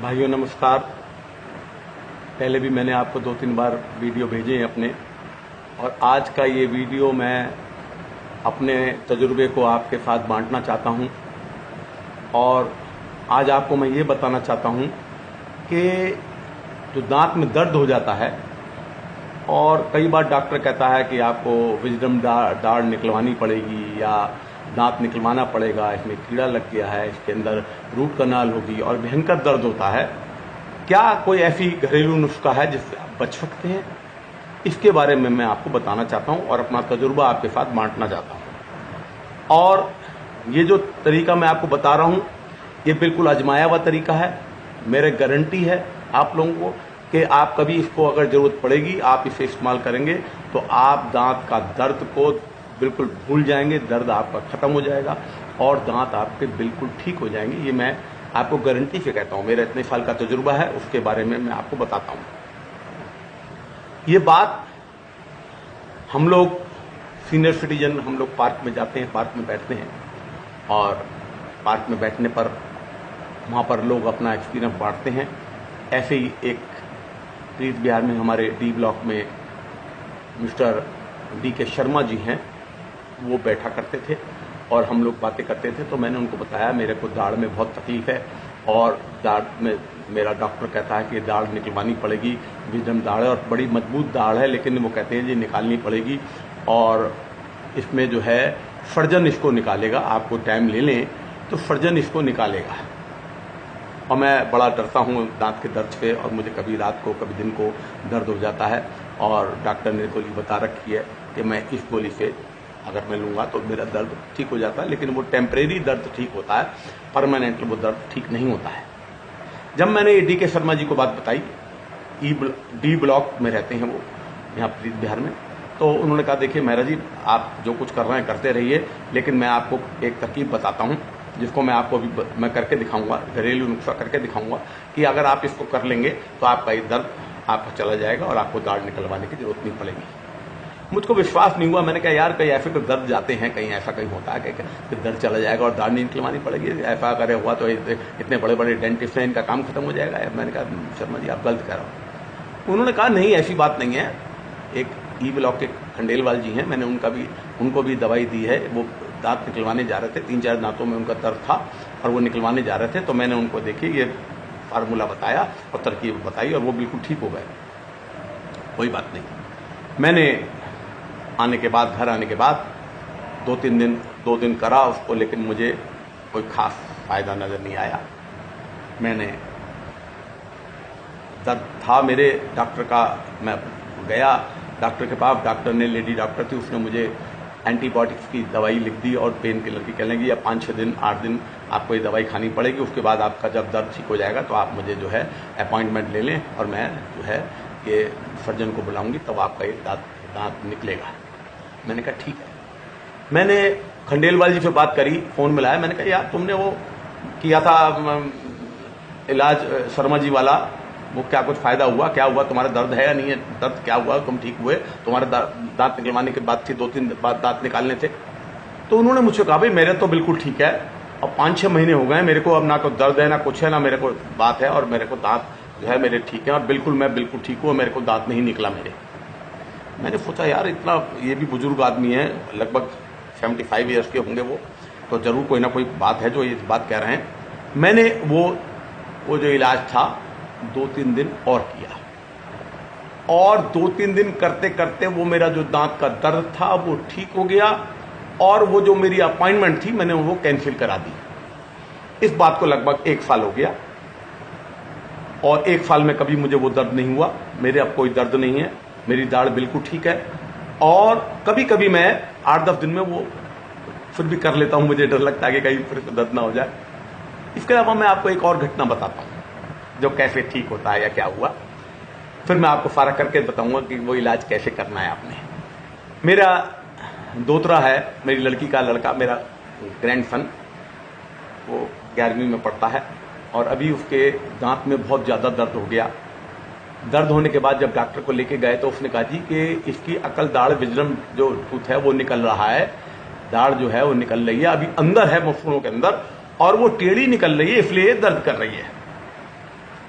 भाइयों नमस्कार। पहले भी मैंने आपको 2-3 बार वीडियो भेजे हैं अपने, और आज का ये वीडियो मैं अपने तजुर्बे को आपके साथ बांटना चाहता हूं। और आज आपको मैं ये बताना चाहता हूं कि जो दांत में दर्द हो जाता है, और कई बार डॉक्टर कहता है कि आपको विजडम दाढ़ निकलवानी पड़ेगी या दांत निकलवाना पड़ेगा, इसमें कीड़ा लग गया है, इसके अंदर रूट कनाल होगी और भयंकर दर्द होता है। क्या कोई ऐसी घरेलू नुस्खा है जिससे आप बच सकते हैं? इसके बारे में मैं आपको बताना चाहता हूं और अपना तजुर्बा आपके साथ बांटना चाहता हूं। और ये जो तरीका मैं आपको बता रहा हूं, ये बिल्कुल आजमाया हुआ तरीका है। मेरे गारंटी है आप लोगों को कि आप कभी इसको अगर जरूरत पड़ेगी, आप इसे इस्तेमाल करेंगे तो आप दांत का दर्द को बिल्कुल भूल जाएंगे, दर्द आपका खत्म हो जाएगा और दांत आपके बिल्कुल ठीक हो जाएंगे। ये मैं आपको गारंटी से कहता हूं, मेरा इतने साल का तजुर्बा है, उसके बारे में मैं आपको बताता हूं। ये बात हम लोग सीनियर सिटीजन, हम लोग पार्क में जाते हैं, पार्क में बैठते हैं, और पार्क में बैठने पर वहां पर लोग अपना एक्सपीरियंस बांटते हैं। ऐसे ही एक प्रीत बिहार में हमारे डी ब्लॉक में मिस्टर DK शर्मा जी हैं, वो बैठा करते थे और हम लोग बातें करते थे। तो मैंने उनको बताया मेरे को दाढ़ में बहुत तकलीफ है और दाढ़ में मेरा डॉक्टर कहता है कि दाढ़ निकलवानी पड़ेगी, विजडम दाढ़ है और बड़ी मजबूत दाढ़ है, लेकिन वो कहते हैं जी निकालनी पड़ेगी और इसमें जो है सर्जन इसको निकालेगा, आपको टाइम ले लें तो सर्जन इसको निकालेगा। और मैं बड़ा डरता हूँ दांत के दर्द से, और मुझे कभी रात को कभी दिन को दर्द हो जाता है, और डॉक्टर ने गोली बता रखी है कि मैं इस गोली से अगर मैं लूंगा तो मेरा दर्द ठीक हो जाता है, लेकिन वो टेम्परेरी दर्द ठीक होता है, परमानेंट वो दर्द ठीक नहीं होता है। जब मैंने ये DK शर्मा जी को बात बताई, डी ब्लॉक में रहते हैं वो, यहाँ प्रीत बिहार में, तो उन्होंने कहा देखिए मेहरा जी, आप जो कुछ कर रहे हैं करते रहिए, लेकिन मैं आपको एक तरकीब बताता हूँ जिसको मैं आपको अभी मैं करके दिखाऊंगा, घरेलू नुस्खा करके दिखाऊंगा कि अगर आप इसको कर लेंगे तो आपका ये दर्द आपका चला जाएगा और आपको दाढ़ निकलवाने की जरूरत नहीं पड़ेगी। मुझको विश्वास नहीं हुआ। मैंने कहा यार कहीं ऐसे तो दर्द जाते हैं, कहीं ऐसा कहीं होता है कि दर्द चला जाएगा और दाढ़ नहीं निकलवानी पड़ेगी, ऐसा अगर हुआ तो इतने बड़े बड़े डेंटिस्ट हैं, इनका काम खत्म हो जाएगा। मैंने कहा शर्मा जी आप गलत कह रहे हो। उन्होंने कहा नहीं ऐसी बात नहीं है। एक E ब्लॉक के खंडेलवाल जी हैं, मैंने उनको भी दवाई दी है। वो दांत निकलवाने जा रहे थे, 3-4 दांतों में उनका दर्द था और वो निकलवाने जा रहे थे, तो मैंने उनको देखिए ये फार्मूला बताया और तरकीब बताई और वो बिल्कुल ठीक हो गए। कोई बात नहीं। मैंने आने के बाद, घर आने के बाद 2 दिन करा उसको, लेकिन मुझे कोई खास फायदा नजर नहीं आया। मैंने दर्द था मेरे, डॉक्टर का मैं गया डॉक्टर के पास, डॉक्टर ने, लेडी डॉक्टर थी, उसने मुझे एंटीबायोटिक्स की दवाई लिख दी और पेन किलर की, कहने लगी या 5-6 दिन 8 दिन आपको ये दवाई खानी पड़ेगी, उसके बाद आपका जब दर्द ठीक हो जाएगा तो आप मुझे जो है अपॉइंटमेंट ले लें और मैं जो है ये सर्जन को बुलाऊंगी, तब आपका ये दांत निकलेगा। मैंने कहा ठीक है। मैंने खंडेलवाल जी से बात करी, फोन मिलाया, मैंने कहा यार तुमने वो किया था इलाज शर्मा जी वाला, वो क्या कुछ फायदा हुआ? क्या हुआ? तुम्हारा दर्द है या नहीं है? दर्द क्या हुआ? तुम ठीक हुए? तुम्हारे दांत निकलवाने के बाद थी, 2-3 बाद दांत निकालने थे। तो उन्होंने मुझसे कहा भाई मेरे तो बिल्कुल ठीक है, अब 5-6 महीने हो गए, मेरे को अब ना तो दर्द है ना कुछ है, ना मेरे को बात है, और मेरे को दांत जो है मेरे ठीक है और बिल्कुल मैं बिल्कुल ठीक हूँ, मेरे को दांत नहीं निकला मेरे। मैंने सोचा यार इतना, ये भी बुजुर्ग आदमी है, लगभग 75 ईयर्स के होंगे वो, तो जरूर कोई ना कोई बात है जो ये बात कह रहे हैं। मैंने वो जो इलाज था 2-3 दिन और किया, और 2-3 दिन करते करते वो मेरा जो दांत का दर्द था वो ठीक हो गया, और वो जो मेरी अपॉइंटमेंट थी मैंने वो कैंसिल करा दी। इस बात को लगभग 1 साल हो गया, और 1 साल में कभी मुझे वो दर्द नहीं हुआ। मेरे अब कोई दर्द नहीं है, मेरी दाढ़ बिल्कुल ठीक है, और कभी कभी मैं 8-10 दिन में वो फिर भी कर लेता हूं, मुझे डर लगता है कि कहीं फिर दर्द ना हो जाए। इसके अलावा मैं आपको एक और घटना बताता हूं जो कैसे ठीक होता है या क्या हुआ, फिर मैं आपको सारा करके बताऊंगा कि वो इलाज कैसे करना है आपने। मेरा दोतरा है, मेरी लड़की का लड़का, मेरा ग्रैंडसन, वो 11वीं में पढ़ता है, और अभी उसके दांत में बहुत ज्यादा दर्द हो गया। दर्द होने के बाद जब डॉक्टर को लेके गए तो उसने कहा जी कि इसकी अकल दाढ़ विजडम जो टूथ है वो निकल रहा है, दाढ़ जो है वो निकल रही है, अभी अंदर है मुफड़ों के अंदर, और वो टेढ़ी निकल रही है, इसलिए दर्द कर रही है।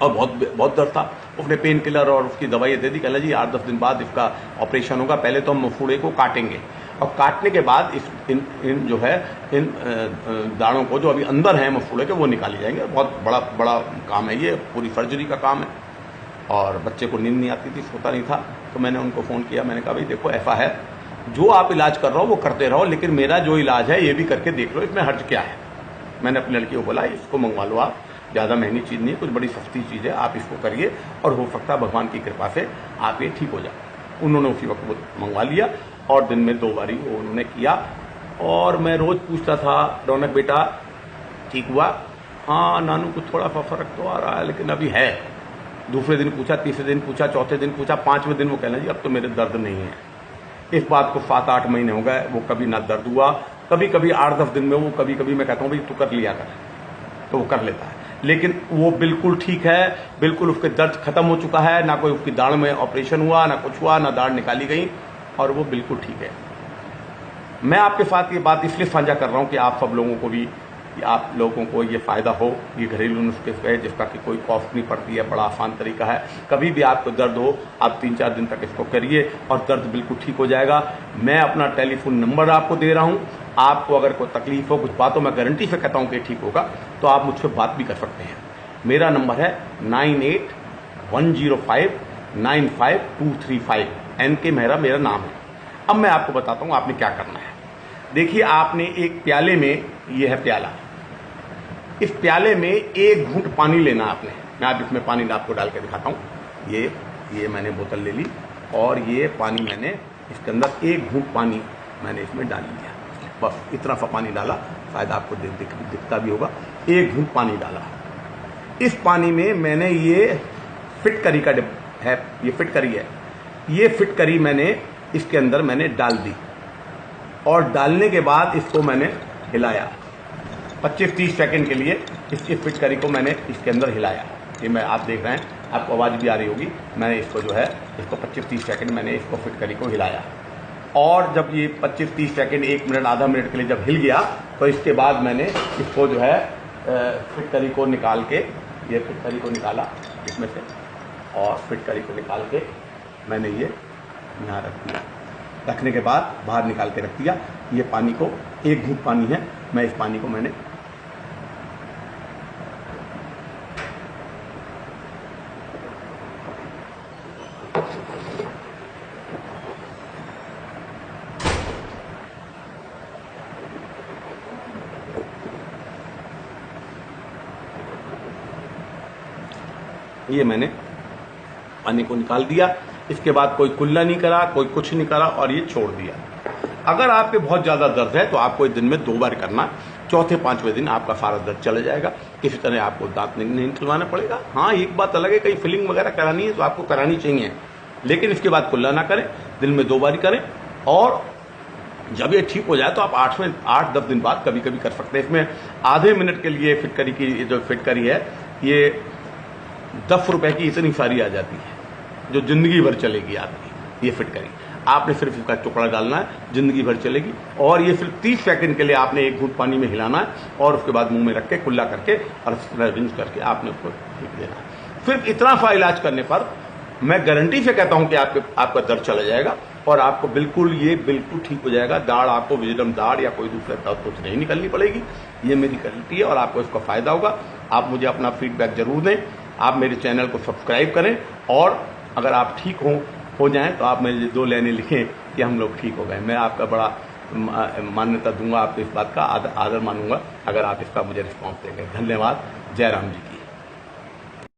और बहुत बहुत दर्द था। उसने पेन किलर और उसकी दवाई दे दी, कहना जी 8-10 दिन बाद इसका ऑपरेशन होगा, पहले तो हम मफूड़े को काटेंगे और काटने के बाद इन जो है इन दाढ़ों को जो अभी अंदर हैं मफूड़े के वो निकाली जाएंगे। बहुत बड़ा बड़ा काम है, ये पूरी सर्जरी का काम है। और बच्चे को नींद नहीं आती थी, सोता नहीं था, तो मैंने उनको फ़ोन किया, मैंने कहा भाई देखो ऐसा है, जो आप इलाज कर रहे हो वो करते रहो, लेकिन मेरा जो इलाज है ये भी करके देख लो, इसमें हर्ज क्या है। मैंने अपनी लड़की को बोला इसको मंगवा लो आप, ज़्यादा महंगी चीज़ नहीं है, कुछ बड़ी सस्ती चीज़ है, आप इसको करिए और हो सकता है भगवान की कृपा से आप ये ठीक हो जाए। उन्होंने उसी वक्त वो मंगवा लिया और दिन में 2 बारी वो उन्होंने किया। और मैं रोज़ पूछता था, रौनक बेटा ठीक हुआ? हाँ नानू को थोड़ा सा फर्क तो आ रहा है लेकिन अभी है। दूसरे दिन पूछा, तीसरे दिन पूछा, चौथे दिन पूछा, 5वें दिन वो कहना जी अब तो मेरे दर्द नहीं है। इस बात को 7-8 महीने हो गए, वो कभी ना दर्द हुआ, कभी कभी 8-10 दिन में वो कभी कभी मैं कहता हूँ भाई तू कर लिया कर, तो वो कर लेता है, लेकिन वो बिल्कुल ठीक है, बिल्कुल उसके दर्द खत्म हो चुका है, ना कोई उसकी दाढ़ में ऑपरेशन हुआ, ना कुछ हुआ, ना दाढ़ निकाली गई और वो बिल्कुल ठीक है। मैं आपके साथ ये बात इसलिए साझा कर रहा हूँ कि आप सब लोगों को भी, आप लोगों को ये फ़ायदा हो। ये घरेलू नुस्खे है जिसका कि कोई कॉस्ट नहीं पड़ती है, बड़ा आसान तरीका है। कभी भी आपको दर्द हो आप 3-4 दिन तक इसको करिए और दर्द बिल्कुल ठीक हो जाएगा। मैं अपना टेलीफोन नंबर आपको दे रहा हूँ, आपको अगर कोई तकलीफ हो, कुछ बातों में गारंटी से कहता हूँ कि ठीक होगा, तो आप मुझसे बात भी कर सकते हैं। मेरा नंबर है 98-105-95235, NK मेहरा मेरा नाम है। अब मैं आपको बताता हूँ आपने क्या करना है। देखिए आपने एक प्याले में, ये है प्याला, इस प्याले में 1 घूंट पानी लेना आपने। मैं आप इसमें पानी आपको डाल के दिखाता हूँ। ये मैंने बोतल ले ली और ये पानी मैंने इसके अंदर 1 घूंट पानी मैंने इसमें डाल लिया। बस इतना सा पानी डाला, शायद आपको दिखता भी होगा। 1 घूंट पानी डाला। इस पानी में मैंने ये फिटकरी का है, ये फिटकरी है, ये फिटकरी मैंने इसके अंदर मैंने डाल दी और डालने के बाद इसको मैंने हिलाया 25-30 सेकंड के लिए। इसकी फिटकरी को मैंने इसके अंदर हिलाया। ये मैं, आप देख रहे हैं, आपको आवाज़ भी आ रही होगी। मैंने इसको जो है इसको 25-30 सेकंड मैंने इसको फिटकरी को हिलाया और जब ये 25-30 सेकंड, 1 मिनट, आधा मिनट के लिए जब हिल गया तो इसके बाद मैंने इसको जो है फिटकरी को निकाल के, ये फिटकरी को निकाला इसमें से और फिटकरी को निकाल के मैंने ये यहाँ रख दिया। रखने के बाद बाहर निकाल के रख दिया। ये पानी को 1 घूंट पानी है, मैं इस पानी को मैंने पानी को निकाल दिया। इसके बाद कोई कुल्ला नहीं करा, कोई कुछ नहीं करा और ये छोड़ दिया। अगर आपके बहुत ज़्यादा दर्द है तो आपको दिन में 2 बार करना। 4-5वें दिन आपका सारा दर्द चला जाएगा। किसी तरह आपको दांत नहीं निकलवाना पड़ेगा। हाँ, एक बात अलग है, कहीं फिलिंग वगैरह करानी है तो आपको करानी चाहिए, लेकिन इसके बाद कुल्ला ना करें, दिन में 2 बार करें। और जब ये ठीक हो जाए तो आप 8-10 दिन बाद कभी कभी कर सकते हैं। इसमें आधे मिनट के लिए फिटकरी की जो फिटकरी है ये 10 रुपए की इतनी सारी आ जाती है जो जिंदगी भर चलेगी आपकी। ये फिटकरी आपने सिर्फ इसका टुकड़ा डालना है, जिंदगी भर चलेगी। और ये सिर्फ 30 सेकंड के लिए आपने 1 घूंट पानी में हिलाना है और उसके बाद मुंह में रख के कुल्ला करके और रिंस करके आपने उसको फेंक देना है। सिर्फ इतना सा इलाज करने पर मैं गारंटी से कहता हूं कि आपका दर्द चला जाएगा और आपको बिल्कुल ठीक हो जाएगा। दाढ़ आपको विजडम दाढ़ या कोई दूसरा दाढ़ कुछ नहीं निकलनी पड़ेगी। ये मेरी गारंटी है और आपको इसका फायदा होगा। आप मुझे अपना फीडबैक जरूर दें। आप मेरे चैनल को सब्सक्राइब करें और अगर आप ठीक हो जाएं तो आप मेरे 2 लाइनें लिखें कि हम लोग ठीक हो गए। मैं आपका बड़ा मान्यता दूंगा, आपको इस बात का आदर मानूंगा अगर आप इसका मुझे रिस्पॉन्स देंगे। धन्यवाद। जय राम जी।